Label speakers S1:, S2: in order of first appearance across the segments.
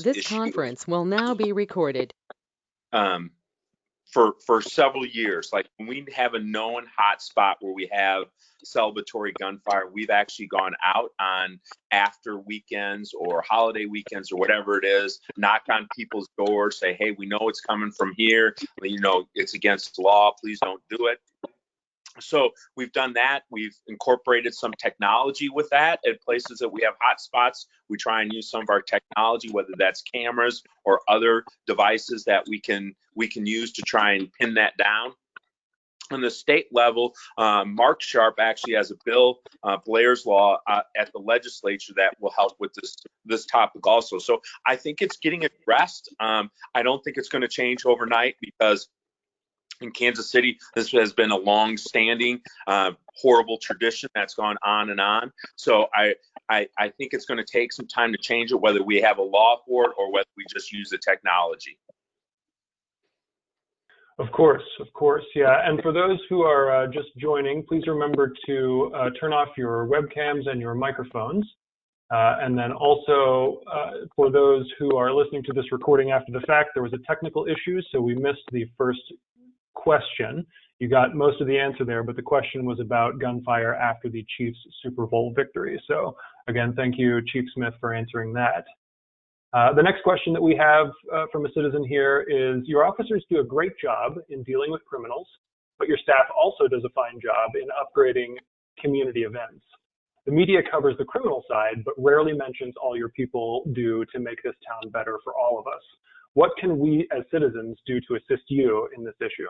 S1: This
S2: issue
S1: conference will now be recorded.
S2: um, for several years. Like when we have a known hotspot where we have celebratory gunfire, we've actually gone out on after weekends or holiday weekends or whatever it is, knock on people's doors, say, hey, we know it's coming from here. You know, it's against the law. Please don't do it. So we've done that. We've incorporated some technology with that at places that we have hotspots. We try and use some of our technology, whether that's cameras or other devices that we can use to try and pin that down. On the state level, Mark Sharp actually has a bill, Blair's Law, at the legislature that will help with this topic also. So I think it's getting addressed. I don't think it's going to change overnight because in Kansas City, this has been a long-standing, horrible tradition that's gone on and on. So I think it's going to take some time to change it, whether we have a law for it or whether we just use the technology.
S3: Of course, yeah. And for those who are just joining, please remember to turn off your webcams and your microphones. And then also, for those who are listening to this recording after the fact, there was a technical issue, so we missed the first question. You got most of the answer there, but the question was about gunfire after the Chiefs Super Bowl victory. So again, thank you, Chief Smith, for answering that. The next question that we have from a citizen here is, your officers do a great job in dealing with criminals, but your staff also does a fine job in upgrading community events. The media covers the criminal side, but rarely mentions all your people do to make this town better for all of us. What can we as citizens do to assist you in this issue?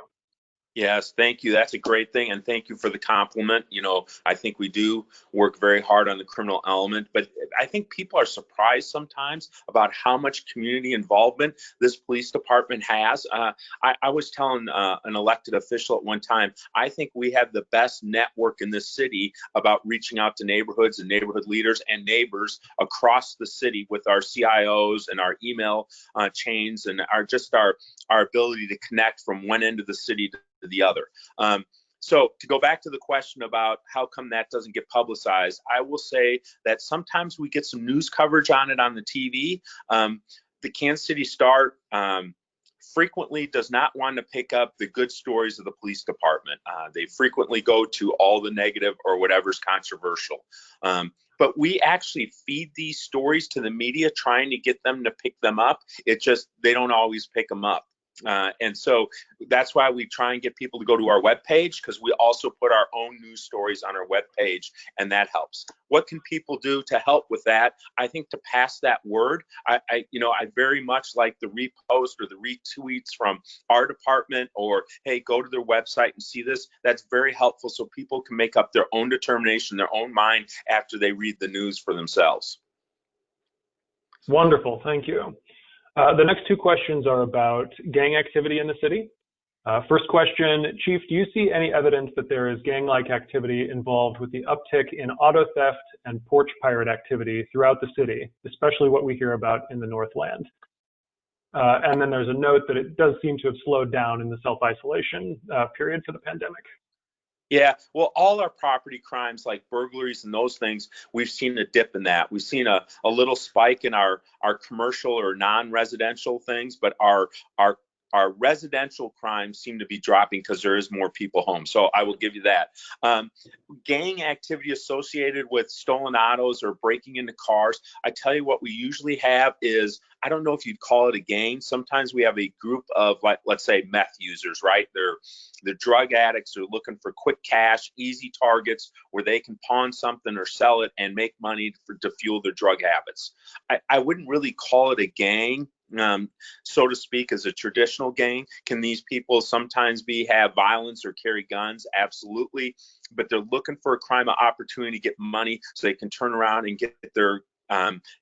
S2: Yes, thank you. That's a great thing. And thank you for the compliment. You know, I think we do work very hard on the criminal element, but I think people are surprised sometimes about how much community involvement this police department has. I was telling an elected official at one time, I think we have the best network in this city about reaching out to neighborhoods and neighborhood leaders and neighbors across the city with our CIOs and our email chains and our ability to connect from one end of the city to the other. So to go back to the question about how come that doesn't get publicized, I will say that sometimes we get some news coverage on it on the TV. The Kansas City Star frequently does not want to pick up the good stories of the police department. They frequently go to all the negative or whatever's controversial. But we actually feed these stories to the media trying to get them to pick them up. It just, they don't always pick them up. And so that's why we try and get people to go to our webpage, because we also put our own news stories on our webpage, and that helps. What can people do to help with that? I think to pass that word. I very much like the repost or the retweets from our department, or hey, go to their website and see this. That's very helpful, so people can make up their own determination, their own mind after they read the news for themselves.
S3: Wonderful, thank you. The next two questions are about gang activity in the city. First question, Chief, do you see any evidence that there is gang-like activity involved with the uptick in auto theft and porch pirate activity throughout the city, especially what we hear about in the Northland? And then there's a note that it does seem to have slowed down in the self-isolation period for the pandemic.
S2: Yeah, well, all our property crimes like burglaries and those things, we've seen a dip in that. We've seen a little spike in our commercial or non-residential things, but our residential crimes seem to be dropping because there is more people home. So I will give you that. Gang activity associated with stolen autos or breaking into cars, I tell you what we usually have is, I don't know if you'd call it a gang. Sometimes we have a group of, like, let's say meth users, right? They're drug addicts who are looking for quick cash, easy targets where they can pawn something or sell it and make money to fuel their drug habits. I wouldn't really call it a gang, so to speak, as a traditional gang. Can these people sometimes have violence or carry guns? Absolutely. But they're looking for a crime of opportunity to get money so they can turn around and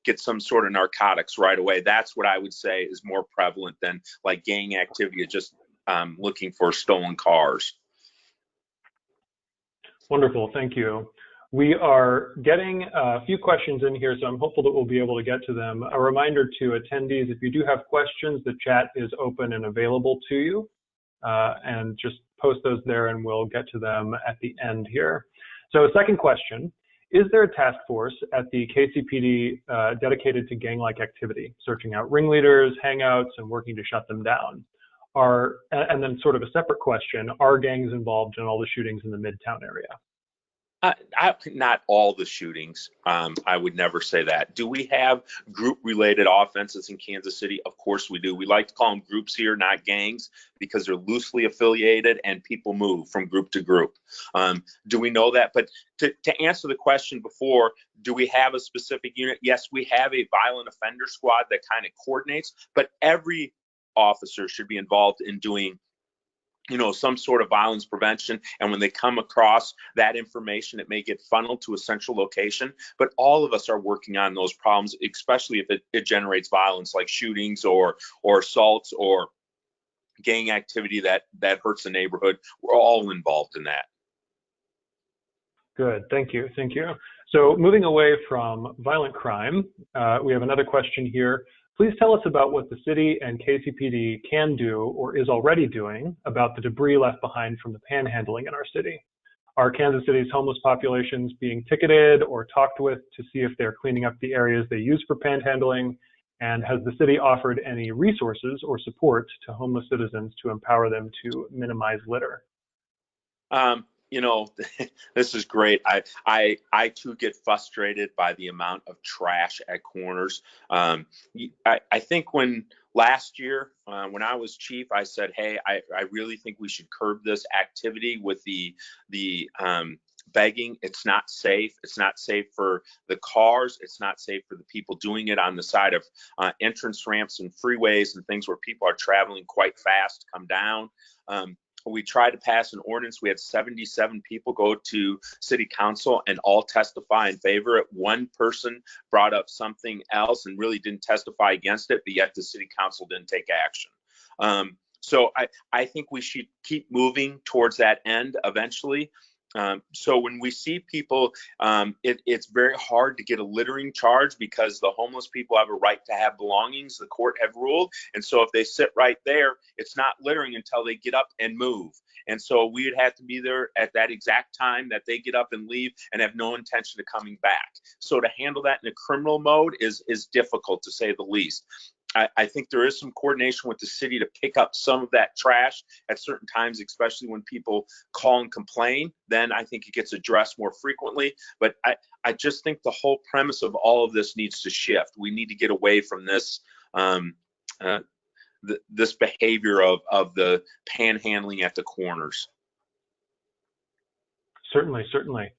S2: get some sort of narcotics right away. That's what I would say is more prevalent than like gang activity of just looking for stolen cars.
S3: Wonderful, thank you. We are getting a few questions in here, so I'm hopeful that we'll be able to get to them. A reminder to attendees, if you do have questions, the chat is open and available to you, and just post those there and we'll get to them at the end here. So second question, is there a task force at the KCPD dedicated to gang-like activity, searching out ringleaders, hangouts, and working to shut them down? And then sort of a separate question, are gangs involved in all the shootings in the Midtown area?
S2: Not all the shootings. I would never say that. Do we have group-related offenses in Kansas City? Of course we do. We like to call them groups here, not gangs, because they're loosely affiliated and people move from group to group. Do we know that? But to answer the question before, do we have a specific unit? Yes, we have a violent offender squad that kind of coordinates, but every officer should be involved in doing some sort of violence prevention. And when they come across that information, it may get funneled to a central location. But all of us are working on those problems, especially if it generates violence like shootings or assaults or gang activity that hurts the neighborhood. We're all involved in that.
S3: Good, thank you, thank you. So moving away from violent crime, we have another question here. Please tell us about what the city and KCPD can do or is already doing about the debris left behind from the panhandling in our city. Are Kansas City's homeless populations being ticketed or talked with to see if they're cleaning up the areas they use for panhandling? And has the city offered any resources or support to homeless citizens to empower them to minimize litter?
S2: This is great. I too get frustrated by the amount of trash at corners. I think last year, when I was chief, I said, hey, I really think we should curb this activity with the begging. It's not safe. It's not safe for the cars. It's not safe for the people doing it on the side of entrance ramps and freeways and things where people are traveling quite fast to come down. We tried to pass an ordinance. We had 77 people go to city council and all testify in favor. One person brought up something else and really didn't testify against it, but yet the city council didn't take action. So I think we should keep moving towards that end eventually. So when we see people, it's very hard to get a littering charge because the homeless people have a right to have belongings, the court have ruled. And so if they sit right there, it's not littering until they get up and move. And so we'd have to be there at that exact time that they get up and leave and have no intention of coming back. So to handle that in a criminal mode is difficult, to say the least. I think there is some coordination with the city to pick up some of that trash at certain times, especially when people call and complain. Then I think it gets addressed more frequently. But I just think the whole premise of all of this needs to shift. We need to get away from this this behavior of the panhandling at the corners.
S3: Certainly, certainly.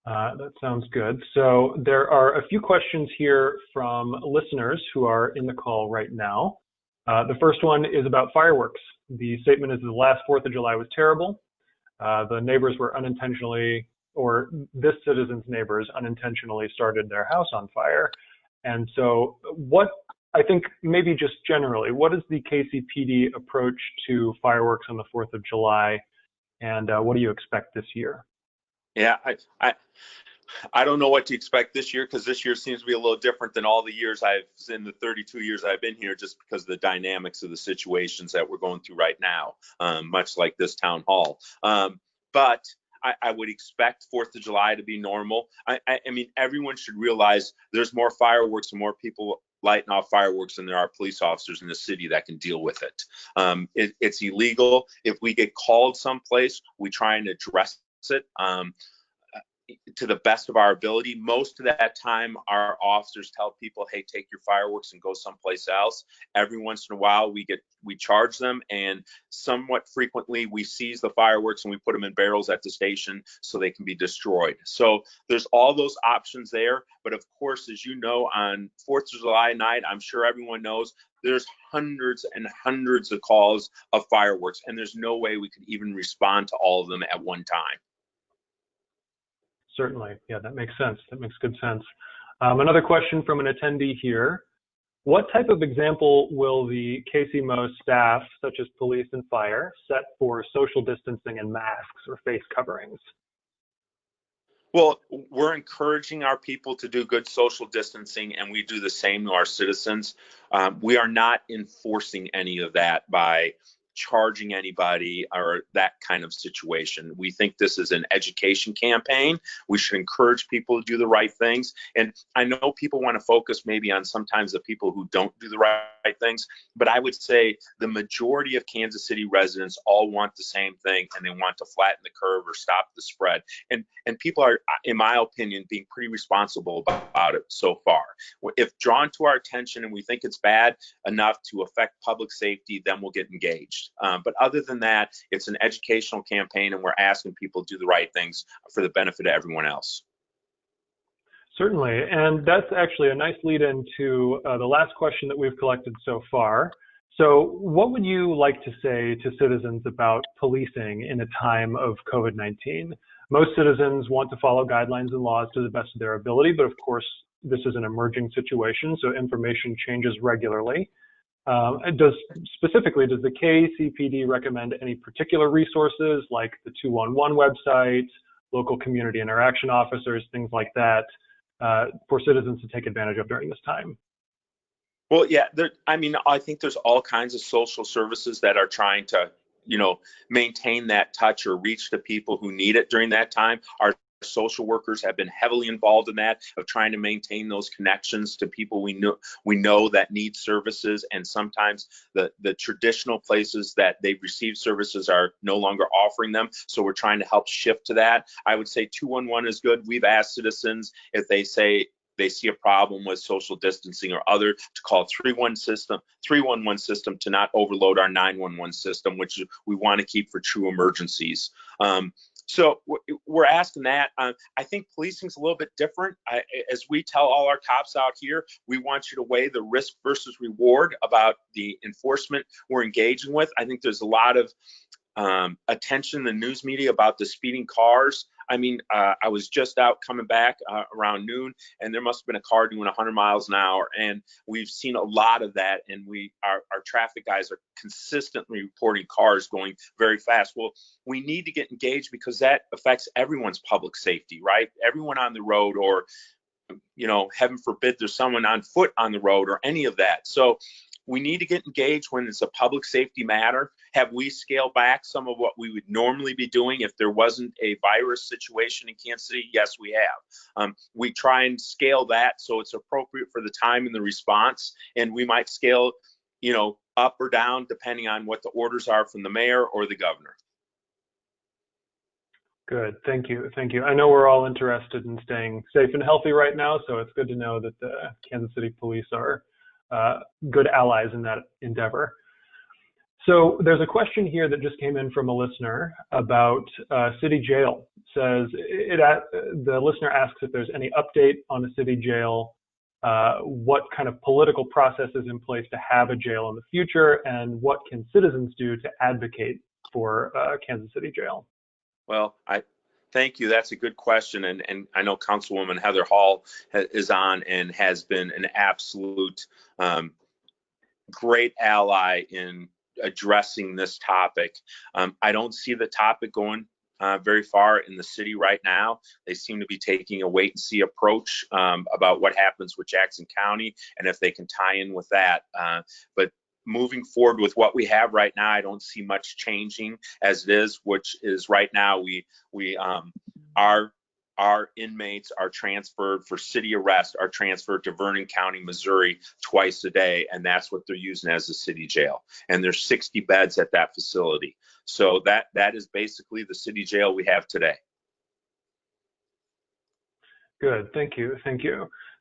S3: That sounds good. So there are a few questions here from listeners who are in the call right now. The first one is about fireworks. The statement is the last 4th of July was terrible. The neighbors were unintentionally, or this citizen's neighbors unintentionally started their house on fire. And so I think maybe just generally, what is the KCPD approach to fireworks on the 4th of July? And what do you expect this year?
S2: Yeah, I don't know what to expect this year, because this year seems to be a little different than all the years in the 32 years I've been here, just because of the dynamics of the situations that we're going through right now, much like this town hall. But I would expect 4th of July to be normal. I mean, everyone should realize there's more fireworks and more people lighting off fireworks than there are police officers in the city that can deal with it. It's illegal. If we get called someplace, we try and address it to the best of our ability. Most of that time, our officers tell people, hey, take your fireworks and go someplace else. Every once in a while, we charge them, and somewhat frequently we seize the fireworks and we put them in barrels at the station so they can be destroyed. So there's all those options there. But of course, as you know, on 4th of July night, I'm sure everyone knows, there's hundreds and hundreds of calls of fireworks, and there's no way we could even respond to all of them at one time.
S3: Certainly. Yeah, that makes sense. That makes good sense. Another question from an attendee here. What type of example will the KCMO staff, such as police and fire, set for social distancing and masks or face coverings?
S2: Well, we're encouraging our people to do good social distancing, and we do the same to our citizens. We are not enforcing any of that by charging anybody or that kind of situation. We think this is an education campaign. We should encourage people to do the right things. And I know people want to focus maybe on sometimes the people who don't do the right things, but I would say the majority of Kansas City residents all want the same thing, and they want to flatten the curve or stop the spread. And people are, in my opinion, being pretty responsible about it so far. If drawn to our attention and we think it's bad enough to affect public safety, then we'll get engaged. But other than that, it's an educational campaign, and we're asking people to do the right things for the benefit of everyone else.
S3: Certainly, and that's actually a nice lead into the last question that we've collected so far. So what would you like to say to citizens about policing in a time of COVID-19? Most citizens want to follow guidelines and laws to the best of their ability, but of course, this is an emerging situation, so information changes regularly. Does the KCPD recommend any particular resources like the 211 website, local community interaction officers, things like that, for citizens to take advantage of during this time?
S2: Well, yeah, I think there's all kinds of social services that are trying to, maintain that touch or reach the people who need it during that time. Our social workers have been heavily involved in that, of trying to maintain those connections to people we know that need services, and sometimes the traditional places that they've received services are no longer offering them. So we're trying to help shift to that. I would say 211 is good. We've asked citizens if they say they see a problem with social distancing or other, to call 311 system to not overload our 911 system, which we want to keep for true emergencies. So we're asking that. I think policing's a little bit different. As we tell all our cops out here, we want you to weigh the risk versus reward about the enforcement we're engaging with. I think there's a lot of attention in the news media about the speeding cars. I was just out coming back around noon, and there must have been a car doing 100 miles an hour, and we've seen a lot of that, and our traffic guys are consistently reporting cars going very fast. Well, we need to get engaged because that affects everyone's public safety, right? Everyone on the road, or heaven forbid there's someone on foot on the road or any of that. So we need to get engaged when it's a public safety matter. Have we scaled back some of what we would normally be doing if there wasn't a virus situation in Kansas City? Yes, we have. We try and scale that so it's appropriate for the time and the response, and we might scale, up or down depending on what the orders are from the mayor or the governor.
S3: Good, thank you. I know we're all interested in staying safe and healthy right now, so it's good to know that the Kansas City Police are good allies in that endeavor. So there's a question here that just came in from a listener about city jail. The listener asks if there's any update on the city jail, what kind of political process is in place to have a jail in the future, and what can citizens do to advocate for Kansas City jail?
S2: Well, thank you. That's a good question. And I know Councilwoman Heather Hall is on and has been an absolute great ally in addressing this topic. I don't see the topic going very far in the city right now. They seem to be taking a wait and see approach about what happens with Jackson County and if they can tie in with that. But moving forward with what we have right now, I don't see much changing as it is, which is right now our inmates are transferred for city arrest, are transferred to Vernon County, Missouri twice a day, and that's what they're using as a city jail. And there's 60 beds at that facility. So that is basically the city jail we have today.
S3: Good, thank you.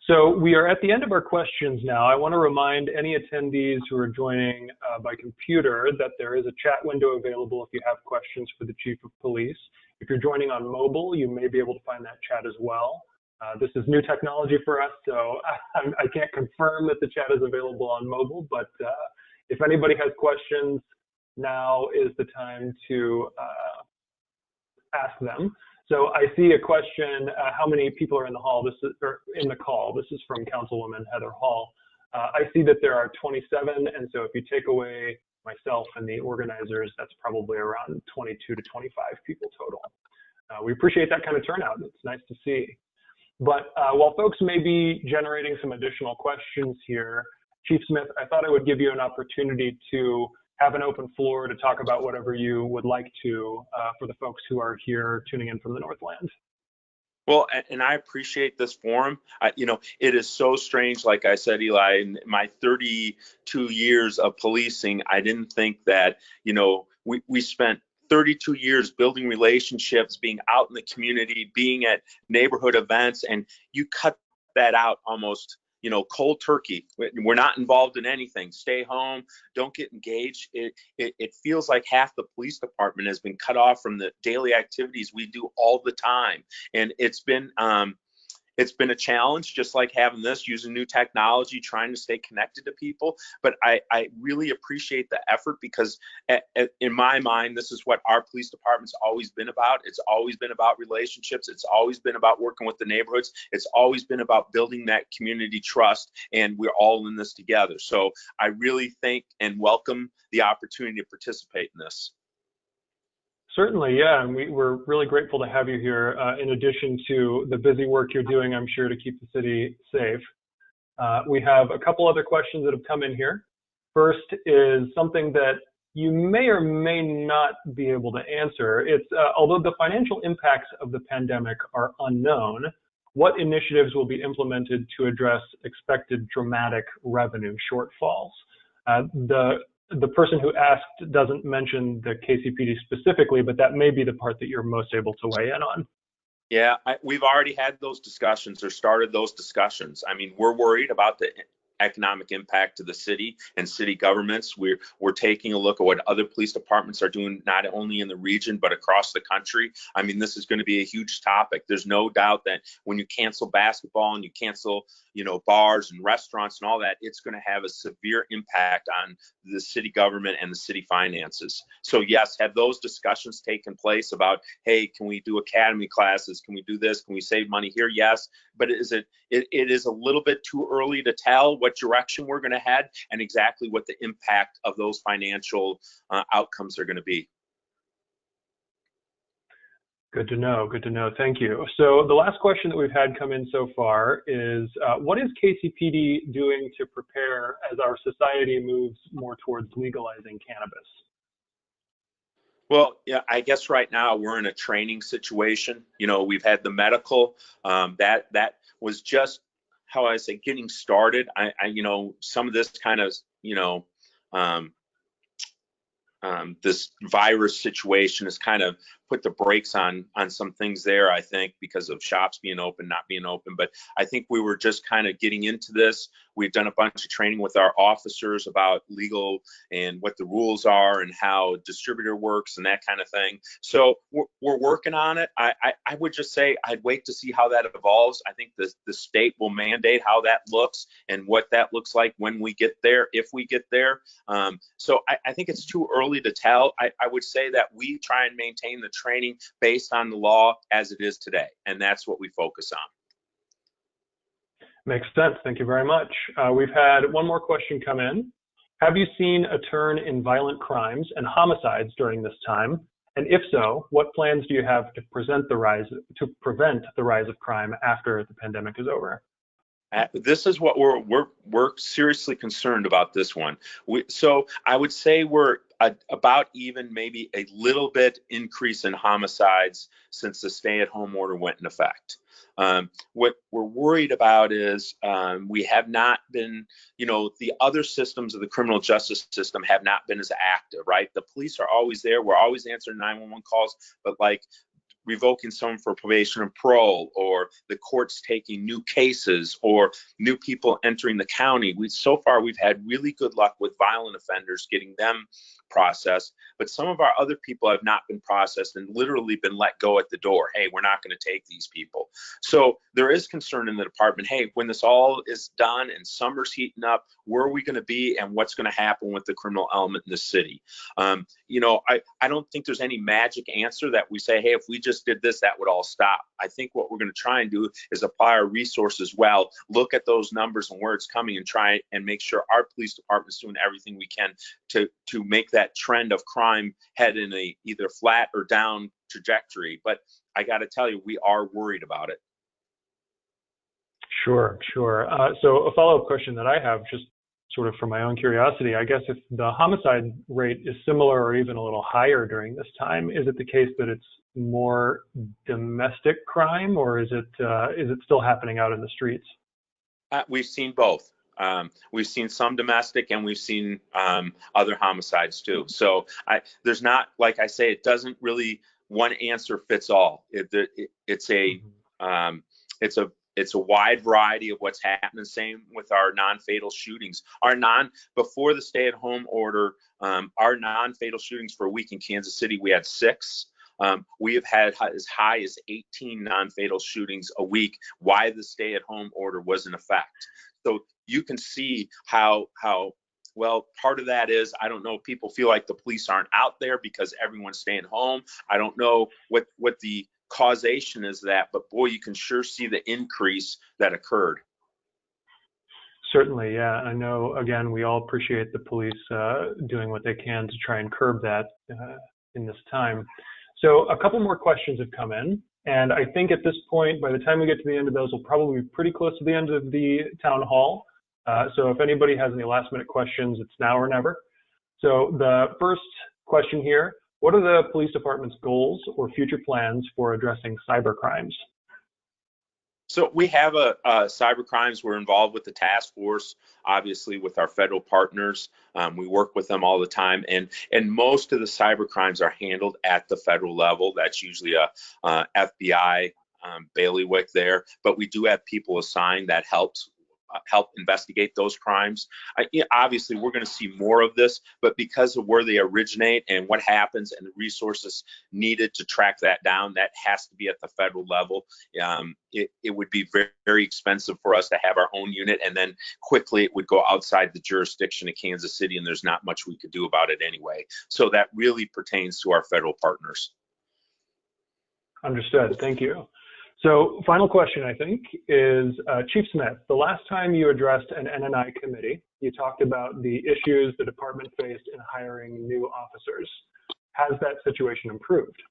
S3: So we are at the end of our questions now. I want to remind any attendees who are joining by computer that there is a chat window available if you have questions for the Chief of Police. If you're joining on mobile, you may be able to find that chat as well. This is new technology for us, so I can't confirm that the chat is available on mobile, but if anybody has questions, now is the time to ask them. So I see a question, how many people are in the hall? In the call. This is from Councilwoman Heather Hall. I see that there are 27, and so if you take away myself and the organizers, that's probably around 22 to 25 people total. We appreciate that kind of turnout. It's nice to see. But while folks may be generating some additional questions here, Chief Smith, I thought I would give you an opportunity to have an open floor to talk about whatever you would like to for the folks who are here tuning in from the Northland.
S2: Well, and I appreciate this forum. It is so strange. Like I said, Eli, in my 32 years of policing, I didn't think that, we spent 32 years building relationships, being out in the community, being at neighborhood events, and you cut that out almost, cold turkey. We're not involved in anything. Stay home. Don't get engaged. It feels like half the police department has been cut off from the daily activities we do all the time, and it's been a challenge, just like having this, using new technology, trying to stay connected to people. But I really appreciate the effort, because in my mind, this is what our police department's always been about. It's always been about relationships. It's always been about working with the neighborhoods. It's always been about building that community trust, and we're all in this together. So I really thank and welcome the opportunity to participate in this.
S3: Certainly, yeah, and we're really grateful to have you here. In addition to the busy work you're doing, I'm sure, to keep the city safe. We have a couple other questions that have come in here. First is something that you may or may not be able to answer. It's although the financial impacts of the pandemic are unknown, what initiatives will be implemented to address expected dramatic revenue shortfalls? The person who asked doesn't mention the KCPD specifically, but that may be the part that you're most able to weigh in on.
S2: Yeah, we've already had those discussions, or started those discussions. I mean, we're worried about the economic impact to the city and city governments. We're taking a look at what other police departments are doing, not only in the region, but across the country. I mean, this is going to be a huge topic. There's no doubt that when you cancel basketball and you cancel, bars and restaurants and all that, it's going to have a severe impact on the city government and the city finances. So yes, have those discussions taken place about, hey, can we do academy classes? Can we do this? Can we save money here? Yes, but it is a little bit too early to tell what direction we're going to head and exactly what the impact of those financial outcomes are going to be.
S3: Good to know. Good to know. Thank you. So the last question that we've had come in so far is, what is KCPD doing to prepare as our society moves more towards legalizing cannabis?
S2: Well, yeah, I guess right now we're in a training situation. We've had the medical, that was just, how I say, getting started. Some of this kind of, this virus situation has kind of put the brakes on some things there, I think, because of shops being open, not being open. But I think we were just kind of getting into this. We've done a bunch of training with our officers about legal and what the rules are and how distributor works and that kind of thing. So we're working on it. I would just say I'd wait to see how that evolves. I think the state will mandate how that looks and what that looks like when we get there, if we get there. So I think it's too early to tell. I would say that we try and maintain the training based on the law as it is today, and that's what we focus on.
S3: Makes sense. Thank you very much. We've had one more question come in. Have you seen a turn in violent crimes and homicides during this time? And if so, what plans do you have to prevent the rise of crime after the pandemic is over?
S2: This is what we're seriously concerned about this one. So I would say we're about even, maybe a little bit increase in homicides since the stay-at-home order went in effect. What we're worried about is we have not been, the other systems of the criminal justice system have not been as active, right? The police are always there. We're always answering 911 calls, but like revoking someone for probation or parole, or the courts taking new cases, or new people entering the county. So far, we've had really good luck with violent offenders, getting them processed, but some of our other people have not been processed and literally been let go at the door. Hey, we're not going to take these people. So there is concern in the department. Hey, when this all is done and summer's heating up, where are we going to be and what's going to happen with the criminal element in the city? I don't think there's any magic answer that we say, hey, if we just did this, that would all stop. I think what we're going to try and do is apply our resources well, look at those numbers and where it's coming, and try and make sure our police department's doing everything we can to make that trend of crime head in a either flat or down trajectory. But I got to tell you, we are worried about it.
S3: Sure. So a follow-up question that I have, just sort of for my own curiosity, I guess if the homicide rate is similar or even a little higher during this time, is it the case that it's more domestic crime, or is it still happening out in the streets?
S2: We've seen both. We've seen some domestic, and we've seen other homicides too. So there's not, like I say, it doesn't really one answer fits all. It's a wide variety of what's happening. Same with our non-fatal shootings. Before the stay-at-home order, our non-fatal shootings for a week in Kansas City, we had 6. We have had as high as 18 non-fatal shootings a week while the stay-at-home order was in effect. So you can see how well, part of that is, I don't know if people feel like the police aren't out there because everyone's staying home. I don't know what the causation is that, but boy, you can sure see the increase that occurred.
S3: Certainly, yeah. I know, again, we all appreciate the police doing what they can to try and curb that in this time. So a couple more questions have come in, and I think at this point, by the time we get to the end of those, we'll probably be pretty close to the end of the town hall. So if anybody has any last minute questions, it's now or never. So the first question here, what are the police department's goals or future plans for addressing cyber crimes?
S2: So we have a cyber crimes. We're involved with the task force, obviously with our federal partners. We work with them all the time, and most of the cyber crimes are handled at the federal level. That's usually a FBI bailiwick there, but we do have people assigned that help investigate those crimes. Obviously, we're going to see more of this, but because of where they originate and what happens and the resources needed to track that down, that has to be at the federal level. It would be very, very expensive for us to have our own unit, and then quickly it would go outside the jurisdiction of Kansas City, and there's not much we could do about it anyway. So that really pertains to our federal partners.
S3: Understood. Thank you. So final question, I think, is Chief Smith, the last time you addressed an NNI committee, you talked about the issues the department faced in hiring new officers. Has that situation improved?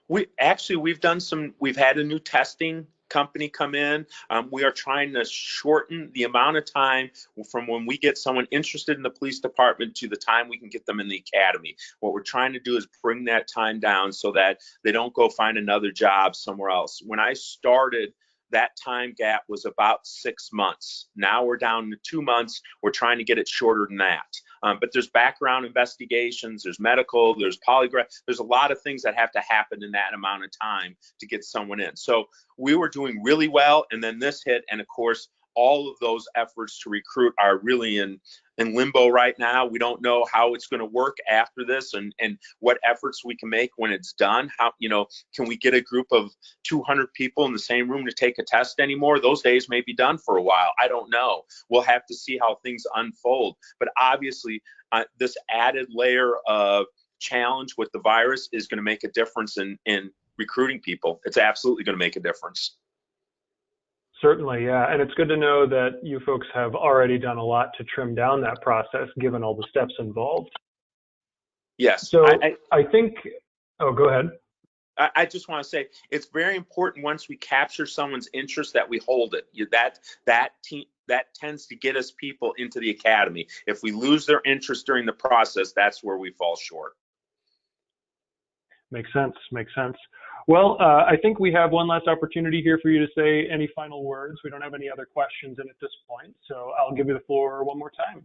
S3: We've had a new testing company come in. We are trying to shorten the amount of time from when we get someone interested in the police department to the time we can get them in the academy. What we're trying to do is bring that time down so that they don't go find another job somewhere else. When I started, that time gap was about 6 months. Now we're down to 2 months. We're trying to get it shorter than that. But there's background investigations, there's medical, there's polygraph, there's a lot of things that have to happen in that amount of time to get someone in. So we were doing really well, and then this hit, and of course, all of those efforts to recruit are really in limbo right now. We don't know how it's going to work after this, and what efforts we can make when it's done. How, can we get a group of 200 people in the same room to take a test anymore? Those days may be done for a while. I don't know. We'll have to see how things unfold. But obviously, this added layer of challenge with the virus is going to make a difference in recruiting people. It's absolutely going to make a difference. Certainly, yeah. And it's good to know that you folks have already done a lot to trim down that process, given all the steps involved.
S2: Yes.
S3: So I think, oh, go ahead.
S2: I just want to say it's very important once we capture someone's interest that we hold it. That tends to get us people into the academy. If we lose their interest during the process, that's where we fall short.
S3: Makes sense. Makes sense. Well, I think we have one last opportunity here for you to say any final words. We don't have any other questions in at this point, so I'll give you the floor one more time.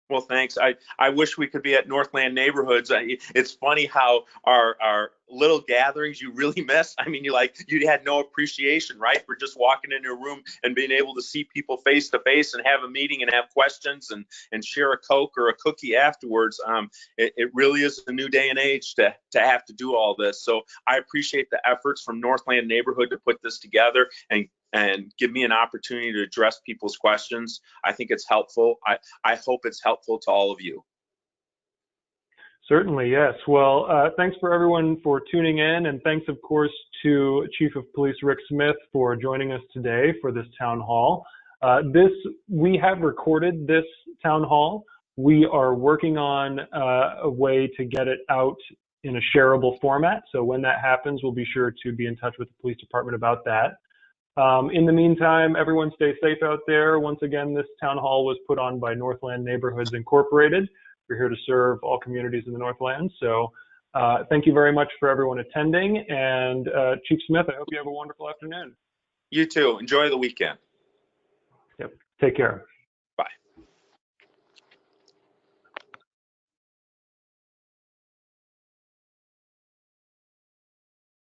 S2: Well, thanks. I wish we could be at Northland Neighborhoods. It's funny how our little gatherings you really miss. I mean, you had no appreciation, right, for just walking into a room and being able to see people face to face and have a meeting and have questions and share a Coke or a cookie afterwards. It really is a new day and age to have to do all this. So I appreciate the efforts from Northland Neighborhood to put this together and give me an opportunity to address people's questions. I think it's helpful. I hope it's helpful to all of you.
S3: Certainly, yes. Well, thanks for everyone for tuning in, and thanks, of course, to Chief of Police Rick Smith for joining us today for this town hall. We have recorded this town hall. We are working on a way to get it out in a shareable format. So when that happens, we'll be sure to be in touch with the police department about that. In the meantime, everyone stay safe out there. Once again, this town hall was put on by Northland Neighborhoods Incorporated. We're here to serve all communities in the Northland. So thank you very much for everyone attending. And Chief Smith, I hope you have a wonderful afternoon.
S2: You too. Enjoy the weekend.
S3: Yep. Take care.